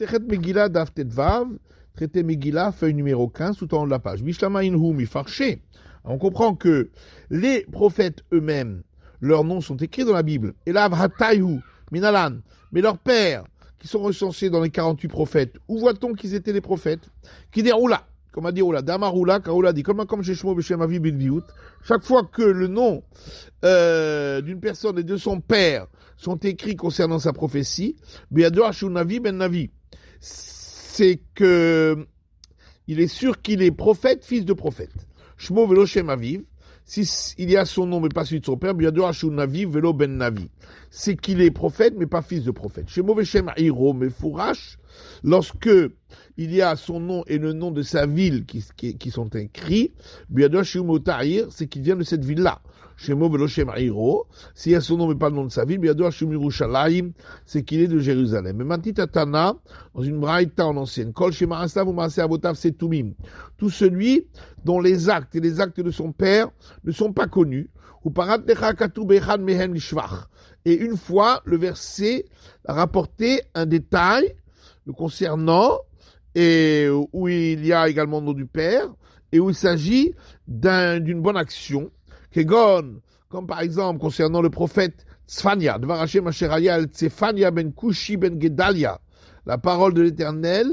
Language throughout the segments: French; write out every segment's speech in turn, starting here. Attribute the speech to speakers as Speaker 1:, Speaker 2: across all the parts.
Speaker 1: Sechet Megillah Daf Tetvav, traité Megillah, feuille numéro 15, tout en haut de la page. Bishlama Inhu Mifarché. On comprend que les prophètes eux-mêmes, leurs noms sont écrits dans la Bible. Et là, Hatayhu, Minalan, mais leurs pères, qui sont recensés dans les 48 prophètes, où voit-on qu'ils étaient les prophètes? Qui déroula, comme a dit Oula, Damarula, Kaoula dit, comme Sheshmo Beshem Avi Bilviut, chaque fois que le nom d'une personne et de son père sont écrits concernant sa prophétie, Biado Navi Ben Navi, c'est que il est sûr qu'il est prophète, fils de prophète. Shmo Velo Shem Aviv, s'il y a son nom mais pas celui de son père, Biado Navi Velo Ben Navi, c'est qu'il est prophète mais pas fils de prophète. Shemo Veshem Hiro Mefourash, lorsque il y a son nom et le nom de sa ville qui sont écrits, Biado Tahir, c'est qu'il vient de cette ville-là. Shemo Velo Shem Hiro, s'il y a son nom mais pas le nom de sa ville, Biado Yerushalayim, c'est qu'il est de Jérusalem. Mais Manti Tatana, dans une braïta en ancienne, Kol Shema Asav ou Maaseh Avotav Setumim, tout celui dont les actes et les actes de son père ne sont pas connus, ou Parat Lecha Katu Bechad Mehen Lishvach. Et une fois, le verset a rapporté un détail le concernant, et où il y a également le nom du père, et où il s'agit d'une bonne action, Kegon, comme par exemple concernant le prophète Tzfania, Dvar Hashem Asher Haya El Tzefania ben Kushi ben Gedalia, la parole de l'Éternel,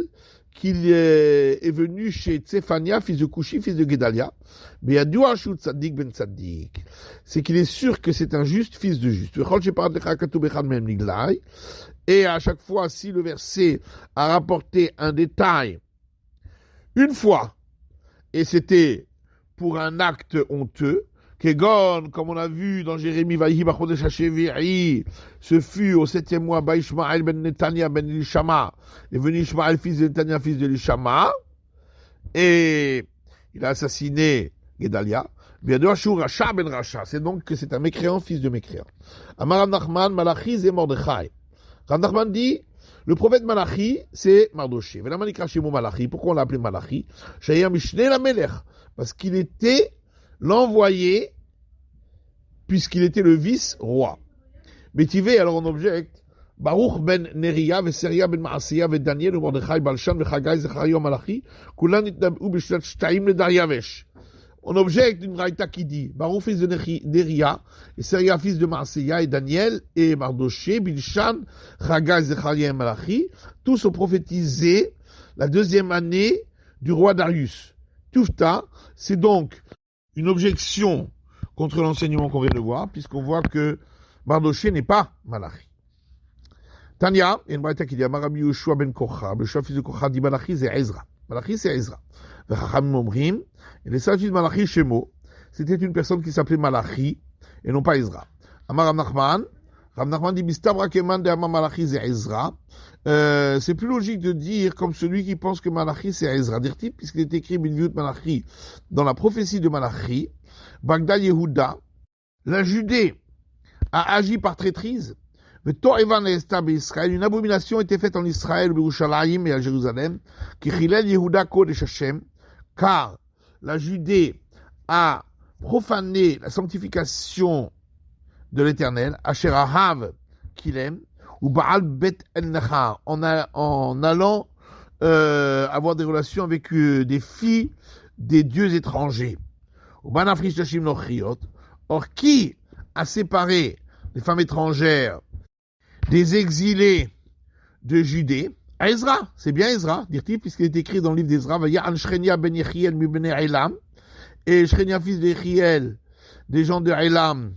Speaker 1: qu'il est venu chez Tzefania, fils de Kushi, fils de Gedalia, Beyadua Shu Tzadik ben Tzadik, c'est qu'il est sûr que c'est un juste, fils de juste. Et à chaque fois, si le verset a rapporté un détail, une fois, et c'était pour un acte honteux, Kegon, comme on a vu dans Jérémie, Vaïhi Bachodesh Hashevi'i, ce fut au 7e mois, Baishmael ben Netanya ben Elishama, est venu Ishmael, fils de Netanya, fils de Elishama, et il a assassiné Gedalia. Racha ben Racha, c'est donc que c'est un mécréant, fils de mécréant. Amar Rav Nachman, Malachi, c'est Mordechai. Rav Nachman dit, le prophète Malachi, c'est Mardoché. Malachi, pourquoi on l'a appelé Malachi? Shaya Mishne la Melech, parce qu'il était l'envoyé, puisqu'il était le vice-roi. Métivé, alors on objecte, Baruch ben Neria, Veseria ben Maaseiah, Daniel, Mordechai, Balshan, Vechagai, Zecharia, Malachi, Kulan itnab'u b'shlat shtaim le Daryavesh. On objecte d'une braïta qui dit, Baruch fils de Neria, et Seria fils de Maaseiah, et Daniel, et Mardoché, Bilshan, Chagai, Zecharia et Malachi, tous ont prophétisé la deuxième année du roi Darius. Tufta, c'est donc une objection contre l'enseignement qu'on vient de voir, puisqu'on voit que Mardoché n'est pas Malachi. Tanya, il y a une braïta qui dit, Amarabi Yoshua ben Kocha, Yoshua fils de Kocha dit Malachi c'est Ezra. Malachi c'est Ezra. Vechachamim omrim, et les sages disent Malachi Shemo, c'était une personne qui s'appelait Malachi, et non pas Ezra. Amar Rav Nachman dit Bistabra Keman de Amar Malachi c'est Ezra. C'est plus logique de dire comme celui qui pense que Malachi c'est Ezra. Dire-t-il, puisqu'il est écrit Bilviut Malachi dans la prophétie de Malachi, Bagdad Yehuda, la Judée a agi par traîtrise. Une abomination était faite en Israël, au Yerushalayim et à Jérusalem, qui Chilel Yehuda Kodesh Hashem, car la Judée a profané la sanctification de l'Éternel, Asher Ahav qu'il aime, ou Baal Bet El Necha, en allant avoir des relations avec des filles des dieux étrangers. Ou Banafrish Tashim Nochiot. Or, qui a séparé les femmes étrangères des exilés de Judée? Ezra, c'est bien Ezra, dit-il, puisqu'il est écrit dans le livre d'Ezra, Vaya Shchenia ben Yechiel mi ben Elam, et Shchenia fils de Yechiel, des gens de Elam,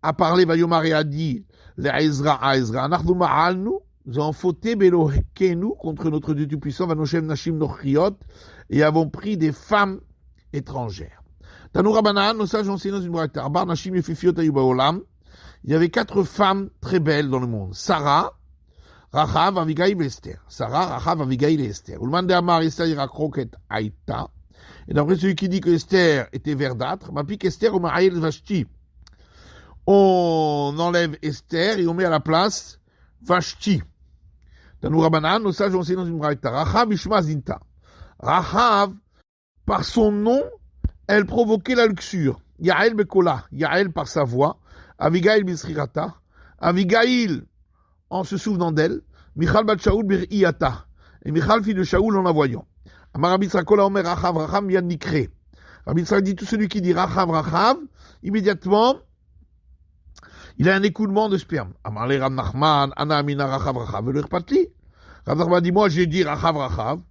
Speaker 1: a parlé, Vayomar et a dit, les Ezra à Ezra, Anachnu ma'alnu, nous avons fauté Belohekenu contre notre Dieu Tout-Puissant, Vanoshem Nashim Nochiot, et avons pris des femmes étrangères. Tanou Rabbanan, nos sages enseignent dans une braïta, Arbar Nashim Yefifiot Ayubaolam, il y avait 4 femmes très belles dans le monde. Sarah, Rachav, Avigail et Esther. Sarah, Rachav, Avigail et Esther. Ulman de Amar, Esther, Irakroket, Aïta. Et d'après celui qui dit que Esther était verdâtre, Mapik Esther, Omaïl Vashti. On enlève Esther et on met à la place Vashti. Dans Rabbanan, nos sages enseignent dans une braïta. Rachav, Ishma, Zinta. Rachav, par son nom, elle provoquait la luxure. Yael Bekola. Yael par sa voix. Avigail Bisrirata, Avigail en se souvenant d'elle, Michal Bat Shaoul Bir'iyata, et Michal, fille de Shaoul, en la voyant. Amar Rabbi Yitzhak, Kol Haomer Rachav, Rachav, Miad Nikre. Rabbi Yitzhak dit, tout celui qui dit Rachav, Rachav, immédiatement, il a un écoulement de sperme. Amar le Rav Nachman, Ana Amina Rachav, Rachav, le Patli. Rav Nachman dit, moi j'ai dit Rachav, Rachav,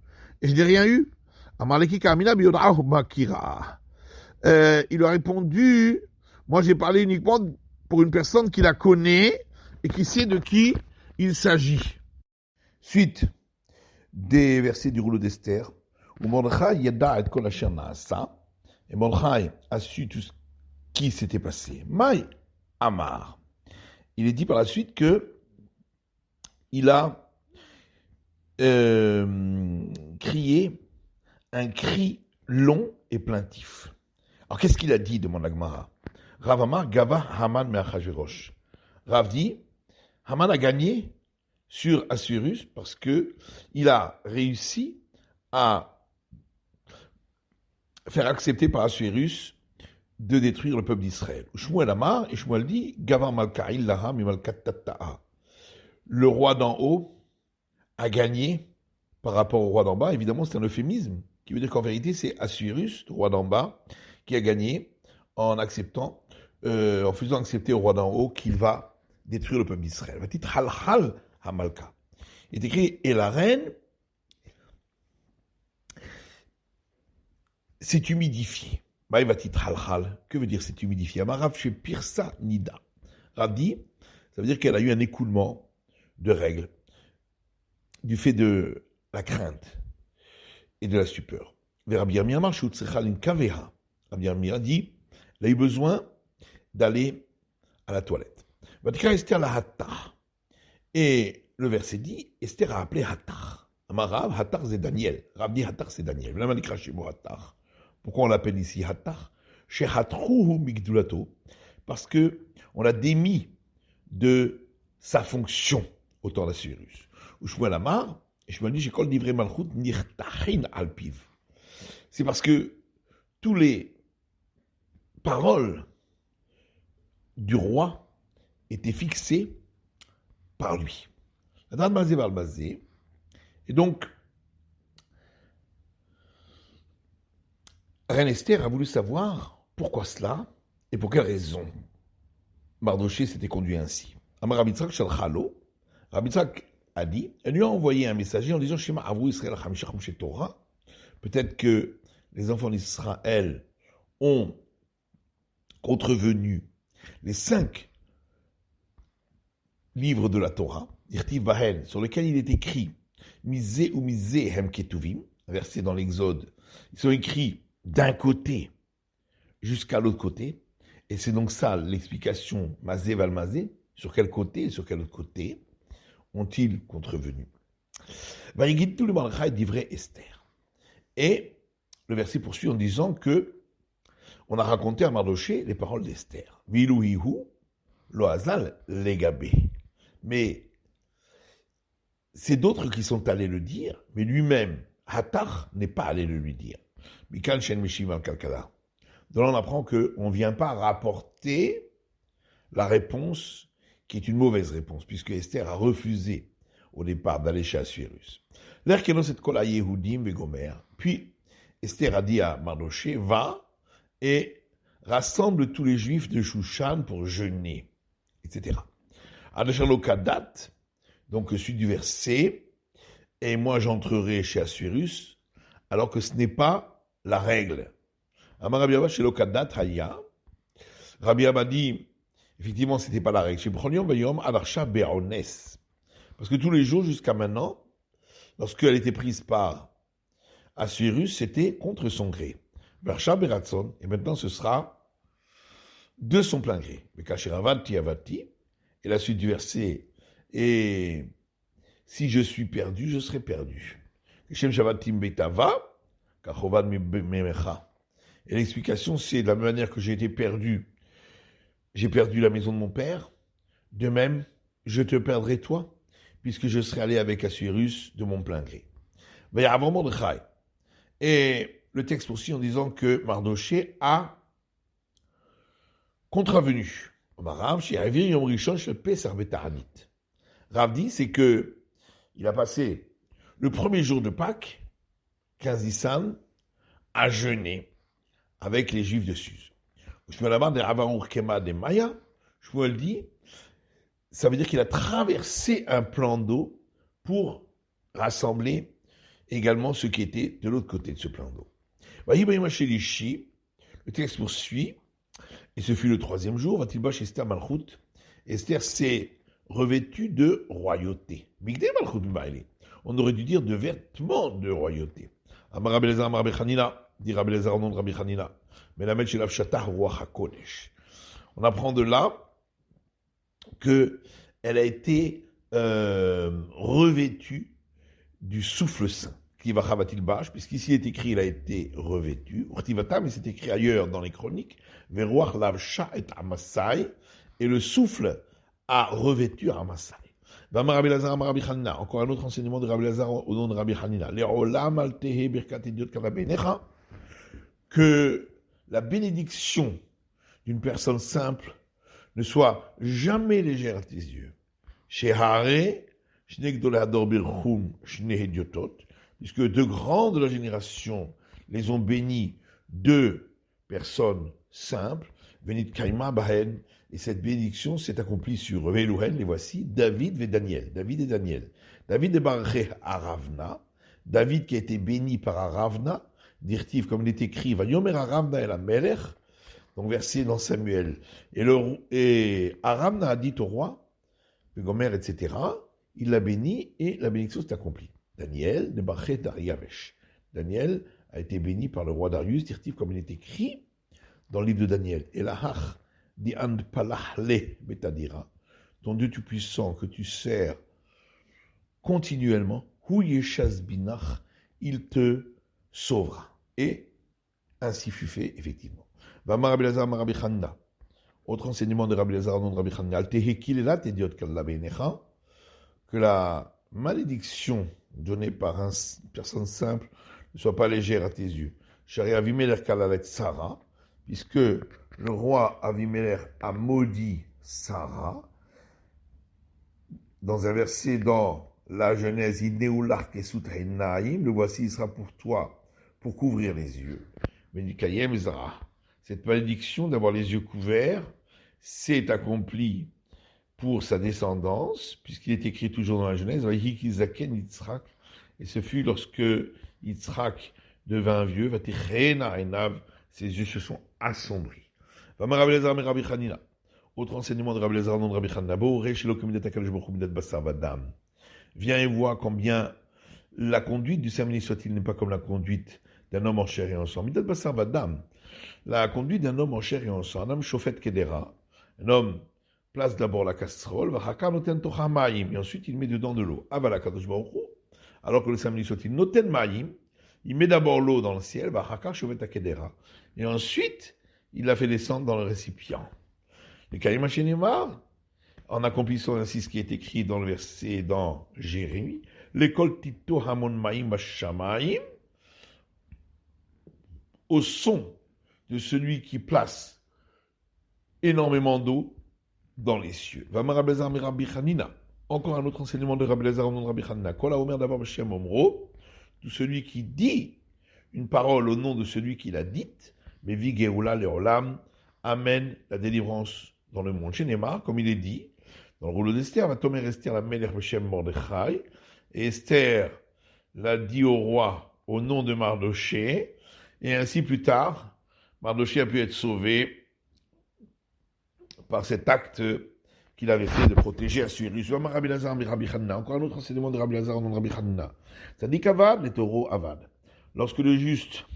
Speaker 1: et je n'ai rien eu. Amar le Kika Amina, Biyod'ahu Makira. Il lui a répondu, moi j'ai parlé uniquement pour une personne qui la connaît et qui sait de qui il s'agit. Suite des versets du rouleau d'Esther, où Mordechai yada et kol asher naasa, et Mordechai a su tout ce qui s'était passé. Maï Amar. Il est dit par la suite que il a crié un cri long et plaintif. Alors qu'est-ce qu'il a dit, demande la Gemara. Rav Amar Gava Haman me'Achashverosh. Rav dit, Haman a gagné sur Assuérus parce que il a réussi à faire accepter par Assuérus de détruire le peuple d'Israël. Shmuel Amar, et Shmuel dit, Gava Malka'il Laha Mimalkat Tatta'a. Le roi d'en haut a gagné par rapport au roi d'en bas. Évidemment, c'est un euphémisme qui veut dire qu'en vérité, c'est Assuérus, le roi d'en bas, qui a gagné en acceptant, en faisant accepter au roi d'en haut qu'il va détruire le peuple d'Israël. Le titre Halhal Hamalka est écrit, et la reine s'est humidifiée. Maïvatit Halhal, que veut dire s'est humidifiée? Amarav chez Pirsa Nida. Rav dit, ça veut dire qu'elle a eu un écoulement de règles du fait de la crainte et de la stupeur. Rabbi Yirmiyah marche une kaveha. Rabbi Yirmiyah dit, elle a eu besoin d'aller à la toilette. Vatika Esther la Hattar. Et le verset dit, Esther a appelé Hattar. Amarav, Hattar c'est Daniel. Rav dit Hattar c'est Daniel. Hattar. Pourquoi on l'appelle ici Hattar? Chez Hatruhu Migdulato. Parce que on l'a démis de sa fonction au temps d'Assuérus. Ou Shmuel Amar, et Shmuel dit, j'ai kol divrei malchut nirtachin alpiv. C'est parce que tous les paroles du roi étaient fixées par lui. Et donc, Reine Esther a voulu savoir pourquoi cela et pour quelle raison Mardoché s'était conduit ainsi. Amar Rabbi Yitzhak shalchalo, Rabbi Yitzhak a dit, elle lui a envoyé un messager en disant, Shema Avru Israël Chamisha Chumshe Torah, peut-être que les enfants d'Israël ont contrevenu les 5 livres de la Torah, sur lesquels il est écrit Misé ou Misé Hem Ketuvim, versé dans l'Exode. Ils sont écrits d'un côté jusqu'à l'autre côté, et c'est donc ça l'explication Mazé val Mazé, sur quel côté et sur quel autre côté ont-ils contrevenu. Vaïgid tout le Malchai d'Ivray Esther. Et le verset poursuit en disant que on a raconté à Mardoché les paroles d'Esther. Vilouhihu, loazal legabé. Mais c'est d'autres qui sont allés le dire, mais lui-même, Hattar, n'est pas allé le lui dire. Mikal Shen Mishim al-Kalkala. Donc on apprend qu'on ne vient pas rapporter la réponse qui est une mauvaise réponse, puisque Esther a refusé au départ d'aller chez Assuérus. Puis Esther a dit à Mardoché, va et rassemble tous les juifs de Shushan pour jeûner, etc. Adachalokadat, donc suite du verset, et moi j'entrerai chez Assuérus, alors que ce n'est pas la règle. Amar Rabbi Abba chez Lokadat Haya, Rabbi Abba dit, effectivement ce n'était pas la règle. Chez Bronion Bayom Adarsha Be'ones. Parce que tous les jours jusqu'à maintenant, lorsqu'elle était prise par Assuérus, c'était contre son gré. Bersha Beratson, et maintenant ce sera de son plein gré. Bekashiravati Avati, et la suite du verset, et si je suis perdu, je serai perdu. Shem Shavatim Betava, Kachovad Memecha. Et l'explication, c'est de la même manière que j'ai été perdu, j'ai perdu la maison de mon père, de même, je te perdrai toi, puisque je serai allé avec Assuérus de mon plein gré. Mais avant Mordechai. Et le texte poursuit en disant que Mardoché a contravenu. Rav dit, c'est que il a passé le premier jour de Pâques, 15 Nissan, a jeûné avec les Juifs de Suse. Shmuel Amar de Ravarour Kema de Maya, Shmuel dit, ça veut dire qu'il a traversé un plan d'eau pour rassembler également ceux qui étaient de l'autre côté de ce plan d'eau. Le texte poursuit, et ce fut le troisième jour, Vatilbash Esther Malchut. Esther s'est revêtue de royauté. Migdé Malchut Mbaïli. On aurait dû dire de vêtements de royauté. Amar Rabbi Elazar Amar Rabbi Chanina, dit Rabbi Elazar au nom de Rabbi Chanina. Melamed Shelav Shatah Ruach HaKodesh. On apprend de là qu'elle a été revêtue du souffle saint. Puisqu'ici est écrit, il a été revêtu. Mais c'est écrit ailleurs dans les chroniques. Veruach lavsha et Amasai. Et le souffle a revêtu Amasai. Encore un autre enseignement de Rabbi Elazar au nom de Rabbi Hanina. Que la bénédiction d'une personne simple ne soit jamais légère à tes yeux. Puisque deux grands de la génération les ont bénis, deux personnes simples, Venit Kaima Bahen, et cette bénédiction s'est accomplie sur Veluhen, les voici, David et Daniel. David est Baraché à Ravna, David qui a été béni par Aravna, dirtiv comme il est écrit, Vayomer Aravna el Amelech, donc versé dans Samuel. Et Aravna a dit au roi, Gomer, etc., il l'a béni et la bénédiction s'est accomplie. Daniel, de Baraché d'Ariavesh. Daniel a été béni par le roi Darius, dirtiv comme il est écrit dans le livre de Daniel. Et la hach di and palahle betadira, ton Dieu tout-puissant que tu sers continuellement, hu yeshaz binach, il te sauvera. Et ainsi fut fait, effectivement. Vamar Rabbi Elazar Rabbi Chanina. Autre enseignement de Rabbi Elazar, non de Rabbi Chanina. Al tehekilela tediot kalla beinecha, que la malédiction donnée par une personne simple ne soit pas légère à tes yeux. Shari Avimelech kalalet Sarah, puisque le roi Avimelech a maudit Sarah, dans un verset dans la Genèse, le voici, il sera pour toi, pour couvrir les yeux. Mais du Kayem Zara, cette malédiction d'avoir les yeux couverts s'est accomplie pour sa descendance, puisqu'il est écrit toujours dans la Genèse, et ce fut lorsque Yitzhak devint vieux, ses yeux se sont assombris. Autre enseignement de Rabbi Elazar, non de Rabbi Chanina. Viens et vois combien la conduite du Saint-Béni soit-il n'est pas comme la conduite d'un homme en chair et en sang. La conduite d'un homme en chair et en sang. Un homme chauffette kedera. Un homme place d'abord la casserole, et ensuite il met dedans de l'eau. Alors que le Saint-Béni soit-il noten ma'im, il met d'abord l'eau dans le ciel, et ensuite il la fait descendre dans le récipient. Le Kaïma Shenimar, en accomplissant ainsi ce qui est écrit dans le verset dans Jérémie, l'école Tito Hamon Maïm Bashamaim, au son de celui qui place énormément d'eau dans les cieux. Vamar Rabbi Elazar Rabbi Chanina. Encore un autre enseignement de Rabbi Elazar au nom de Rabbi Chanina. Kol haomer davar b'shem omro, tout celui qui dit une parole au nom de celui qui l'a dite, mais vi geoula leolam, amène la délivrance dans le monde. Shenema, comme il est dit, dans le rouleau d'Esther, va tomer Esther la melech b'shem Mordechai, et Esther l'a dit au roi au nom de Mardoché, et ainsi plus tard, Mardoché a pu être sauvé par cet acte qu'il avait fait de protéger Assuérus. Encore un autre enseignement de Rabbi Elazar au nom de Rabbi Chanina. Tzadik avad, les taureaux avad. Lorsque le juste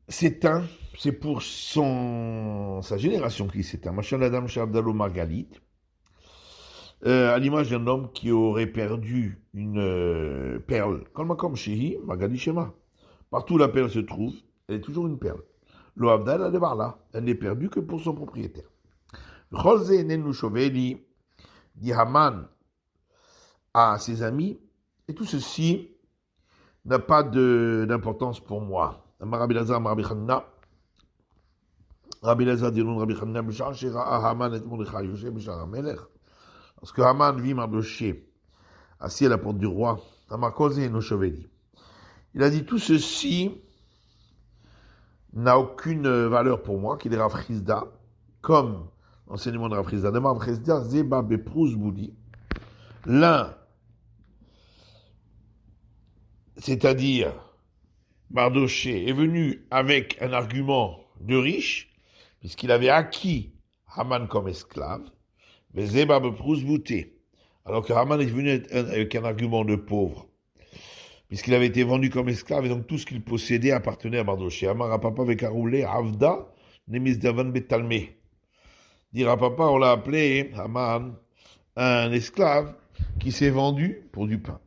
Speaker 1: s'éteint, c'est pour sa génération qui s'éteint. Machal Adam Shabdalo Margalit, à l'image d'un homme qui aurait perdu une perle. Comme Shehi, Magali Shema. Partout où la perle se trouve, elle est toujours une perle. Lo Abdal Adebarla, elle n'est perdue que pour son propriétaire. Cholze Nenu Shoveli, dit Haman à ses amis, et tout ceci n'a pas d'importance pour moi. Rabbi Elazar, Rabbi Chanina. Rabbi Elazar dit non, Rabbi Chanina, Bishar Shera Haman et Mordechai Yoshe Bishar Amelech. Lorsque Haman vit Mardoché assis à la porte du roi, Amarkoz et Nocheveli. Il a dit tout ceci n'a aucune valeur pour moi, qu'il est Rav Chizda, comme l'enseignement de Rav Chizda. De Rav Chizda, Zeba Beprouz Boudi. L'un, c'est-à-dire Mardoché, est venu avec un argument de riche, puisqu'il avait acquis Haman comme esclave, mais Zeba Beprouz Bouté. Alors que Haman est venu avec un argument de pauvre, puisqu'il avait été vendu comme esclave, et donc tout ce qu'il possédait appartenait à Mardoché. Amar Rapapa avec Aroulé, Avda, Nemis Davan Betalmé. Dire à papa, on l'a appelé Haman, un esclave qui s'est vendu pour du pain.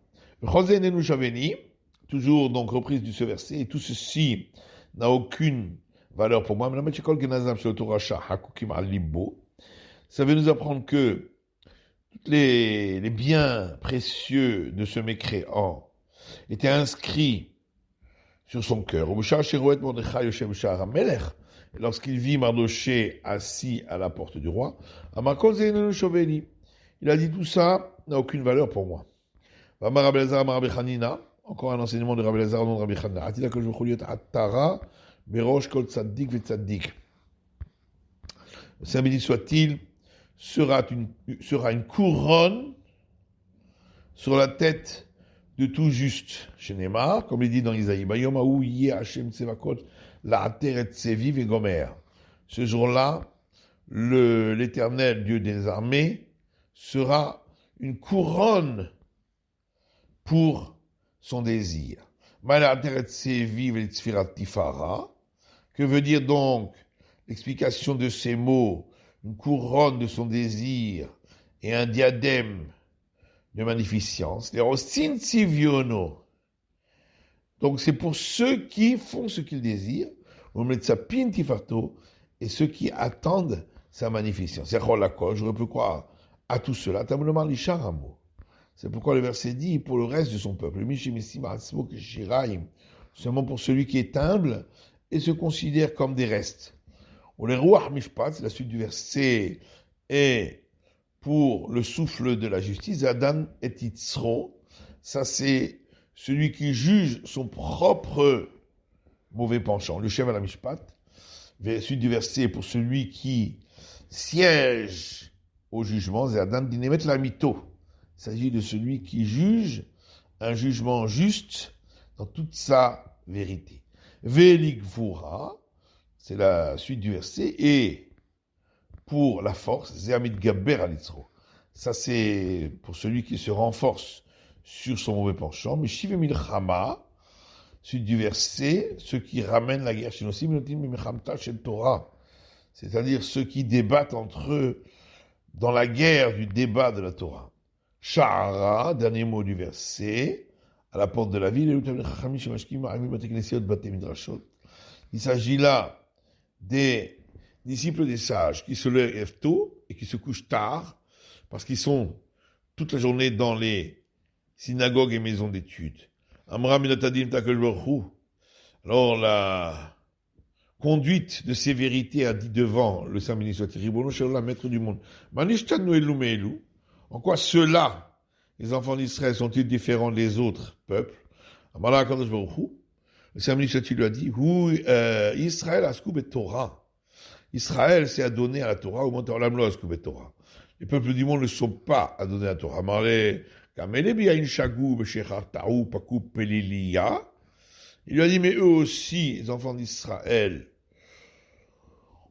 Speaker 1: Toujours donc reprise de ce verset, et tout ceci n'a aucune valeur pour moi. Ça veut nous apprendre que tous les biens précieux de ce mécréant étaient inscrits sur son cœur. Lorsqu'il vit Mardoché assis à la porte du roi, il a dit tout ça n'a aucune valeur pour moi. Encore un enseignement de Rabbi Elazar, non de Rabbi Chanina. Saint béni soit-il, sera une couronne sur la tête de tout juste. Chez Neymar, comme il dit dans Isaïe, ce jour-là, l'Éternel, Dieu des armées, sera une couronne pour son désir. Que veut dire donc l'explication de ces mots, une couronne de son désir et un diadème de magnificence? Donc c'est pour ceux qui font ce qu'ils désirent, et ceux qui attendent sa magnificence. Je peux croire à tout cela. C'est pourquoi le verset dit pour le reste de son peuple, seulement pour celui qui est humble et se considère comme des restes. Les Ruach Mishpat, c'est la suite du verset, et pour le souffle de la justice, Adam et Yitzro, ça c'est celui qui juge son propre mauvais penchant. Le Shem à la Mishpat, suite du verset, pour celui qui siège au jugement, c'est Adam Dinemet la Mito. Il s'agit de celui qui juge un jugement juste dans toute sa vérité. Velikvura, c'est la suite du verset, et pour la force, Zéamid Gaber Alitzro. Ça, c'est pour celui qui se renforce sur son mauvais penchant. Mais Shiv Milchama, suite du verset, ceux qui ramènent la guerre chez nous, c'est-à-dire ceux qui débattent entre eux dans la guerre du débat de la Torah. Sha'ara, dernier mot du verset, à la porte de la ville, il s'agit là des disciples des sages qui se lèvent tôt et qui se couchent tard parce qu'ils sont toute la journée dans les synagogues et maisons d'études. Alors la conduite de ces vérités a dit devant le Saint béni soit-il, maître du monde. En quoi ceux-là, les enfants d'Israël, sont-ils différents des autres peuples? Le Saint béni soit-il lui a dit, Israël askoub et Torah. Israël s'est adonné à la Torah, ou montalamlo askoub et Torah. Les peuples du monde ne sont pas adonnés à la Torah. Il lui a dit, mais eux aussi, les enfants d'Israël,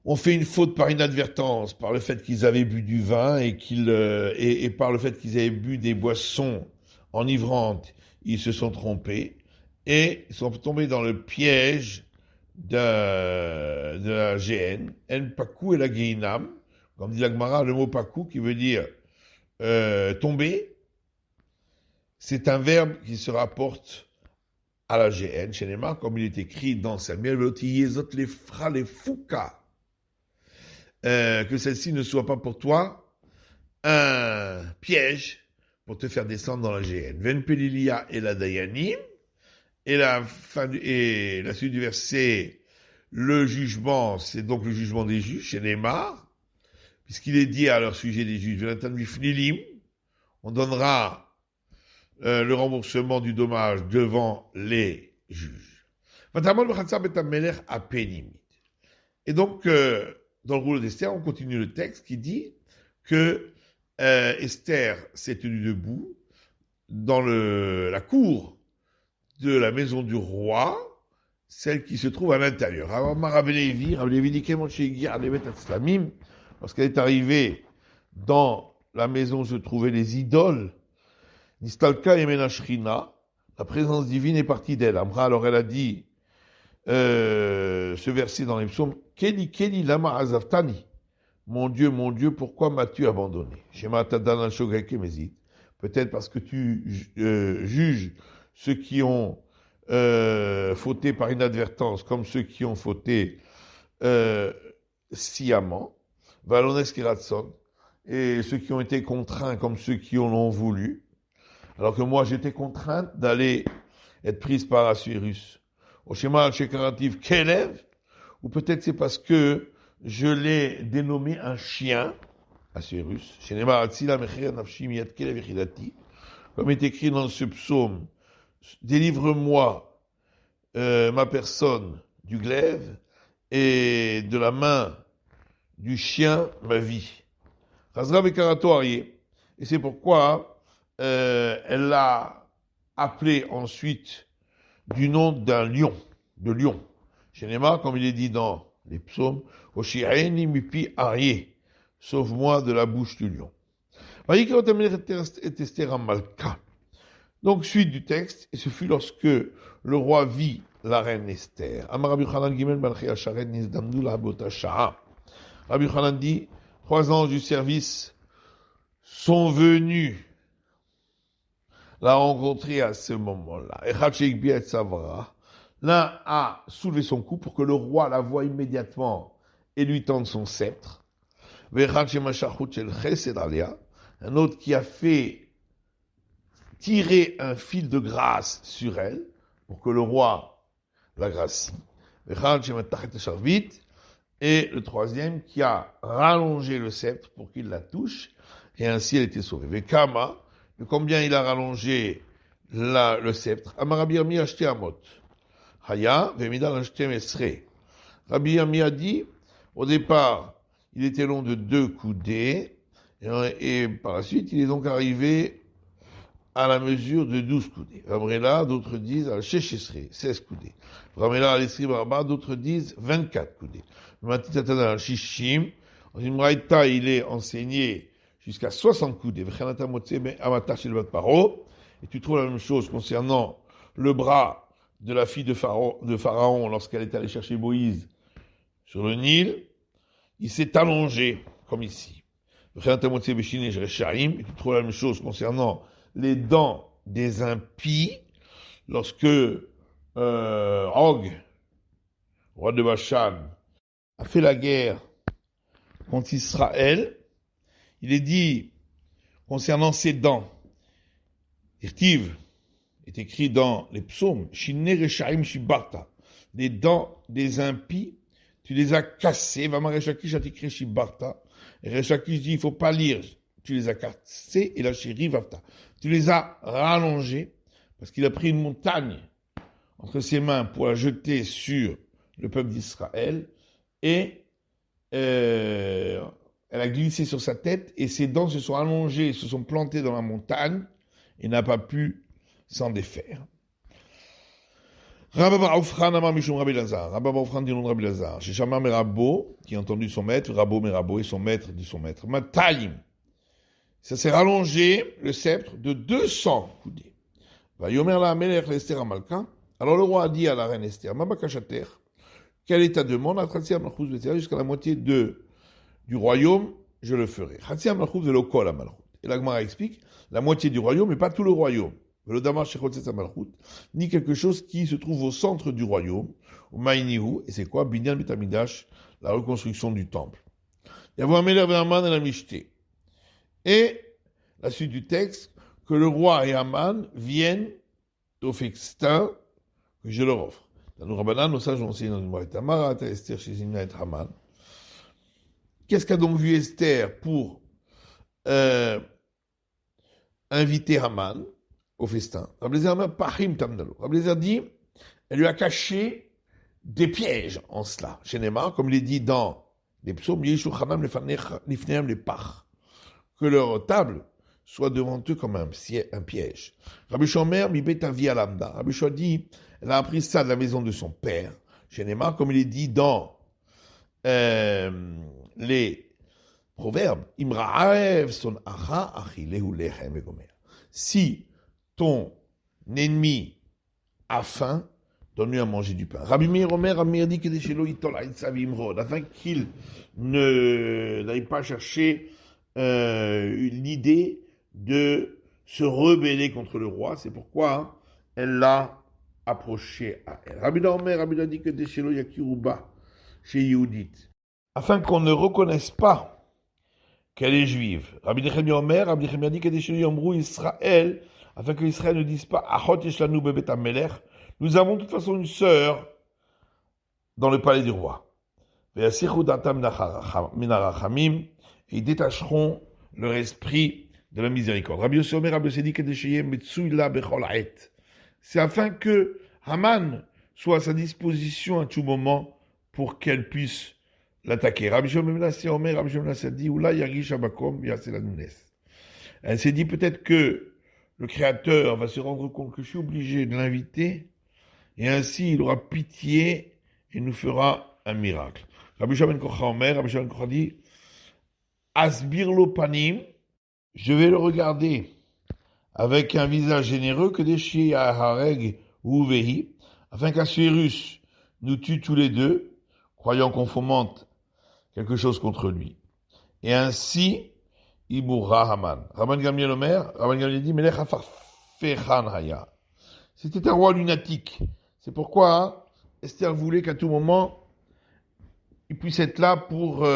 Speaker 1: ont fait une faute par inadvertance, par le fait qu'ils avaient bu du vin et par le fait qu'ils avaient bu des boissons enivrantes, ils se sont trompés et ils sont tombés dans le piège de la géhenne, en pakou et la geinam, comme dit la Gemara, le mot pakou qui veut dire tomber, c'est un verbe qui se rapporte à la géhenne, chez Neymar, comme il est écrit dans Samuel, les fra les fouka. Que celle-ci ne soit pas pour toi un piège pour te faire descendre dans la géhenne. Ven pelilia et la dayanim, et la suite du verset, le jugement, c'est donc le jugement des juges, chez Neymar, puisqu'il est dit à leur sujet des juges, on donnera le remboursement du dommage devant les juges. Et donc, dans le rouleau d'Esther, on continue le texte qui dit que Esther s'est tenue debout dans la cour de la maison du roi, celle qui se trouve à l'intérieur. Rabbi Levi dit lorsqu'elle est arrivée dans la maison où se trouvaient les idoles, Nistalka et Menashrina, la présence divine est partie d'elle. Amra, alors elle a dit ce verset dans les psaumes, Keli Keli lama azavtani, mon Dieu, pourquoi m'as-tu abandonné? Shema tadan al shogek mezit, peut-être parce que tu juges ceux qui ont fauté par inadvertance comme ceux qui ont fauté sciemment, Valones Kiratson, et ceux qui ont été contraints comme ceux qui en ont voulu, alors que moi j'étais contrainte d'aller être prise par Assuérus. Au schéma al-Shekarativ Kelev, ou peut-être c'est parce que je l'ai dénommé un chien, Assuérus, comme est écrit dans ce psaume, délivre-moi ma personne du glaive et de la main du chien ma vie. Et c'est pourquoi elle l'a appelé ensuite du nom d'un lion, de lion. Shenema, comme il est dit dans les psaumes, Oshi'eni mipi arié, sauve-moi de la bouche du lion. Donc, suite du texte, et ce fut lorsque le roi vit la reine Esther. Rabbi Yochanan dit, 3 anges du service sont venus la rencontrer à ce moment-là. L'un a soulevé son cou pour que le roi la voie immédiatement et lui tende son sceptre. Un autre qui a fait tirer un fil de grâce sur elle pour que le roi la gracie. Et le troisième qui a rallongé le sceptre pour qu'il la touche, et ainsi elle était sauvée. Vekama, de combien il a rallongé le sceptre. Amarabi Ami acheté Amot. Haya, Vemidal acheté Mesre. Rabbi Ami a dit, au départ, il était long de 2 coudées, et par la suite, il est donc arrivé à la mesure de 12 coudées. Ramrela, d'autres disent, al Sheshesre, 16 coudées. Ramrela, al Esri Barba, d'autres disent 24 coudées. Matitatan al Shishim, dans une braïta, il est enseigné jusqu'à 60 coudées. Et tu trouves la même chose concernant le bras de la fille de Pharaon lorsqu'elle est allée chercher Moïse sur le Nil. Il s'est allongé, comme ici. Et tu trouves la même chose concernant les dents des impies lorsque Og, roi de Bashan, a fait la guerre contre Israël. Il est dit, concernant ses dents, Irtiv est écrit dans les psaumes, Shine Reshaim Shibarta, les dents des impies, tu les as cassées, Vama Reshakish a écrit Shibarta, et Reshakish dit, il faut pas lire, tu les as cassées, et la Shiri Vavta, tu les as rallongées, parce qu'il a pris une montagne entre ses mains pour la jeter sur le peuple d'Israël, et elle a glissé sur sa tête et ses dents se sont allongées, se sont plantées dans la montagne et n'a pas pu s'en défaire. Rabba Bar Aufran Amar Mishum Rabbi Lazar. Rabba Bar Aufran dit nom de Rabbi Lazar. Chez Shamar Merabo, qui a entendu son maître, Merabo et son maître dit son maître. Matalim. Ça s'est rallongé le sceptre de 200 coudées. Va Yomer la Melech l'Esther Amalka. Alors le roi a dit à la reine Esther, Mabakashater, quelle est ta demande? Jusqu'à la moitié du royaume, je le ferai. Et la Gemara explique, la moitié du royaume, mais pas tout le royaume. Ni quelque chose qui se trouve au centre du royaume, au Maïnihu, et c'est quoi? Binyan Betamidash, la reconstruction du temple. Et la suite du texte, que le roi et Aman viennent au festin que je leur offre. Dans nos Rabbanan, nos sages ont enseigné dans une braïta, Marat Esther chez Zimna et Haman. Qu'est-ce qu'a donc vu Esther pour inviter Haman? au festin. Rabbi Eliezer Omer, Pachim Tamnalo. Rabbi Eliezer dit, elle lui a caché des pièges en cela. Chez Neymar, comme il est dit dans les psaumes, Yeshulchanam Lifneam les Pach, que leur table soit devant eux comme un piège. Rabbi Shomer, mi betavi alamda. Rabbi Shomer dit, elle a appris ça de la maison de son père. Chez Neymar, comme il est dit dans les proverbes, Imra'aev son acha achilehu lechem vegomer. Si ton ennemi a faim, donne-lui à manger du pain. Rabbi Meir Omer, Rabbi Meir dit que des shelo itol aitzav imrod, afin qu'il n'aille pas chercher l'idée de se rebeller contre le roi. C'est pourquoi elle l'a approché à elle. Rabbi Omer, Rabbi dit que des shelo yakiruba chez Yehudit, afin qu'on ne reconnaisse pas qu'elle est juive. Rabbi Nechemia Omer, Rabbi Nechemia dit que des shelo yamrou Israël, afin que Israël ne dise pas Achot yeshlanu bebet hamelech, nous avons de toute façon une sœur dans le palais du roi. Et ils détacheront leur esprit de la miséricorde. Rabbi Yossi Omer, Rabbi Yossi dit que c'est afin que Haman soit à sa disposition à tout moment pour qu'elle puisse l'attaquer. Rabbi Yossi Omer, Rabbi Yossi dit elle s'est dit peut-être que le Créateur va se rendre compte que je suis obligé de l'inviter et ainsi il aura pitié et nous fera un miracle. Rabbi Shimon Kocha Omer, Rabbi Shimon Kocha dit Asbir lo panim, je vais le regarder avec un visage généreux que déchire Hareg ou Vehi, afin qu'Assuérus nous tue tous les deux, croyant qu'on fomente quelque chose contre lui. Et ainsi, il mourra Haman. Rabban Gamliel Omer, Rabban Gamliel dit Melech Afarfechan Haya. C'était un roi lunatique. C'est pourquoi Esther voulait qu'à tout moment, il puisse être là pour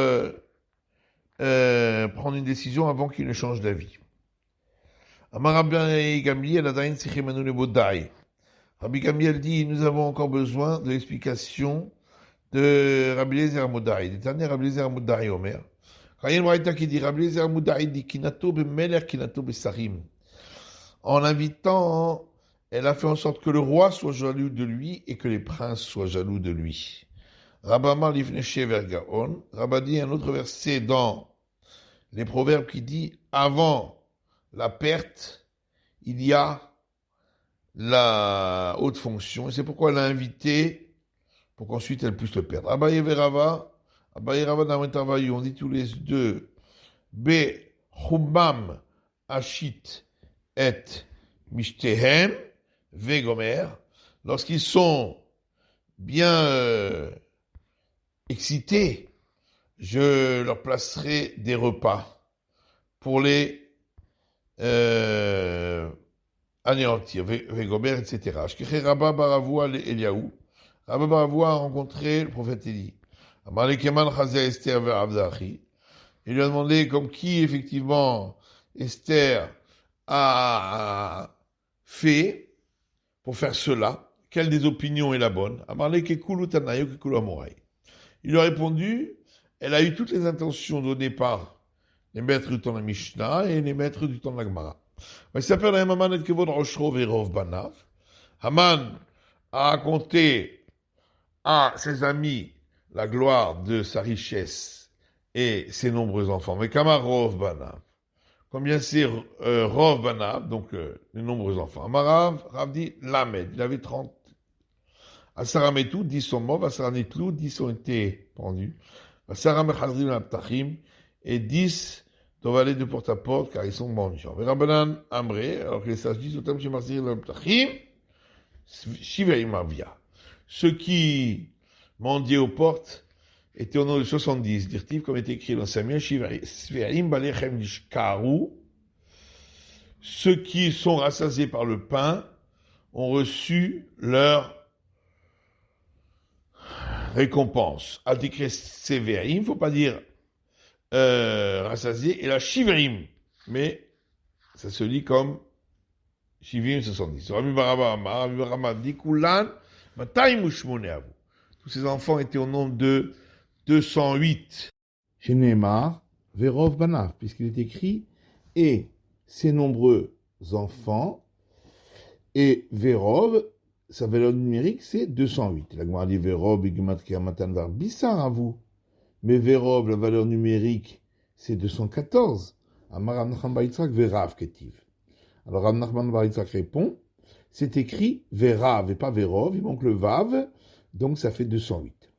Speaker 1: prendre une décision avant qu'il ne change d'avis. Rabbi Gamliel dit, nous avons encore besoin de l'explication de Rabbi Eliezer Modai. Détané Rabbi Eliezer Modai Omer. Quand il y a une braïta qui dit, Rabbi Eliezer Modai dit, Kinato bemelech, Kinato besarim. En l'invitant, elle a fait en sorte que le roi soit jaloux de lui et que les princes soient jaloux de lui. Rabama Livneshe Vergaon. Rabba dit un autre verset dans les proverbes qui dit avant la perte, il y a la haute fonction. Et c'est pourquoi elle l'a invité pour qu'ensuite elle puisse le perdre. Abaye Verava, Abaye Rava Nametavayu, on dit tous les deux Be Chubam Ashit et Mishtehem Vegomer. Lorsqu'ils sont bien excités, je leur placerai des repas pour les anéantir, Vegomer, etc. Ashkeche Rabba Baravoua Eliaou. Rabba Baravoua a rencontré le prophète Élie. Amalikeman Chazé Esther Ve'avdachi. Il lui a demandé comme qui, effectivement, Esther a fait pour faire cela. Quelle des opinions est la bonne? Il lui a répondu, elle a eu toutes les intentions données par les maîtres du temps de la Mishnah et les maîtres du temps de la Gemara. Il s'appelle Haman et Kevod Roshro Verov Banav. Haman a raconté à ses amis la gloire de sa richesse et ses nombreux enfants. Mais Kamar Rov Banav. Combien c'est Rov Banav, donc les nombreux enfants. Amarav, Rav dit Lamed, il avait 30. Asarametou, 10 sont morts, Asaranitlou, 10 ont été pendus. Asaramechazrim Aptachim, et 10 doivent aller de porte à porte car ils sont mendiants. Verabanan Amré, alors que les sages disent Otam Shemachzir Aptachim, Shiverim Avia. Ceux qui mendiaient aux portes étaient au nombre de 70, dirtif comme est écrit dans Samuel, Shiverim Balechem Nishkaru. Ceux qui sont rassasiés par le pain ont reçu leur récompense. Adikre Severim, il ne faut pas dire rassasié, et la Shiverim, mais ça se lit comme Shivim 70. Rabbi Barama dit Kulan, tous ces enfants étaient au nombre de 208.
Speaker 2: Chez Neymar, Verov Banav, puisqu'il est écrit, et ces nombreux enfants,
Speaker 1: Et Verov, sa valeur numérique, c'est 208. La Gemara dit Verov, Gematria Matan Var Bissar à vous. Mais Verov, la valeur numérique, c'est 214. Amar Rav Nachman bar Yitzhak Verav Ketiv. Alors Rav Nachman bar Yitzhak répond, c'est écrit Verav et pas Verov, il manque le Vav, donc ça fait 208.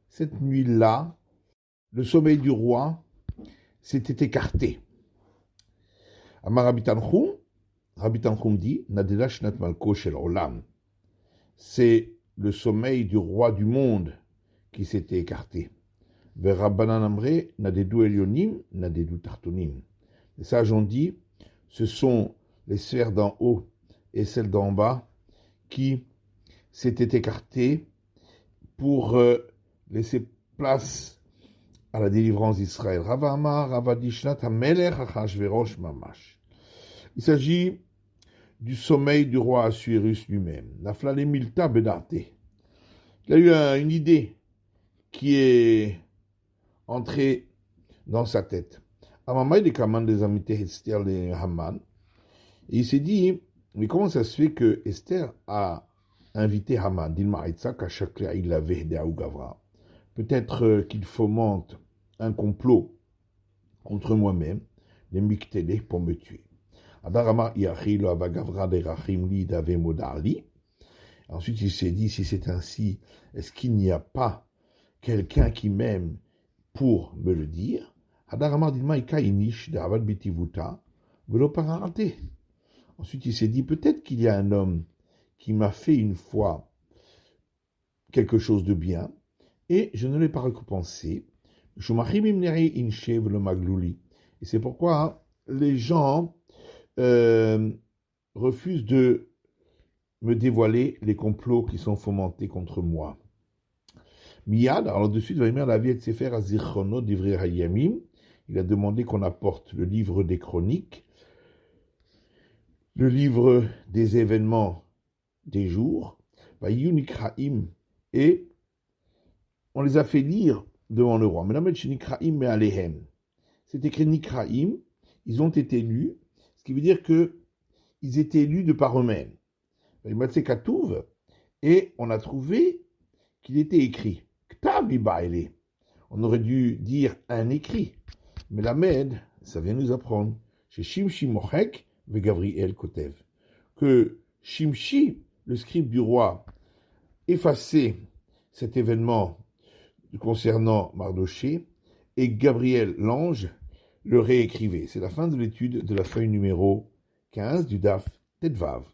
Speaker 1: Cette nuit-là, le sommeil du roi s'était écarté. Amar Rabbi Tanchum dit, Nadela Shnat Malko Shel Olam. C'est le sommeil du roi du monde qui s'était écarté. Verabbanan Amre, Nadedu Elyonim, Nadedu Tartonim. Les sages ont dit, ce sont les sphères d'en haut et celles d'en bas qui s'étaient écartées pour laisser place à la délivrance d'Israël. Rava Amar, Rava Dishnat HaMelech Achashverosh Mamash. Il s'agit du sommeil du roi Assuérus lui-même. Naflale Milta Bedarte. Il a eu une idée qui est entrée dans sa tête. Amamay des commandes des amités Esther et Haman. Et il s'est dit, mais comment ça se fait que Esther a invité Haman? Peut-être qu'il fomente un complot contre moi-même, les Miktélé, pour me tuer. Ensuite, il s'est dit, si c'est ainsi, est-ce qu'il n'y a pas quelqu'un qui m'aime pour me le dire? Ensuite, il s'est dit, peut-être qu'il y a un homme qui m'a fait une fois quelque chose de bien, et je ne l'ai pas récompensé. Et c'est pourquoi les gens refusent de me dévoiler les complots qui sont fomentés contre moi. Miyad, alors de suite, il a demandé qu'on apporte le livre des chroniques, le livre des événements des jours, et on les a fait lire devant le roi. C'est écrit Nikraim, ils ont été lus, ce qui veut dire qu'ils étaient lus de par eux-mêmes. Et on a trouvé qu'il était écrit. On aurait dû dire un écrit. Mais la Med, ça vient nous apprendre. Chez Shimshi Mochek, ve Gabriel Kotev. Que Shimshi, le scribe du roi, effaçait cet événement concernant Mardoché, et Gabriel, l'ange, le réécrivait. C'est la fin de l'étude de la feuille numéro 15 du DAF Tetvav.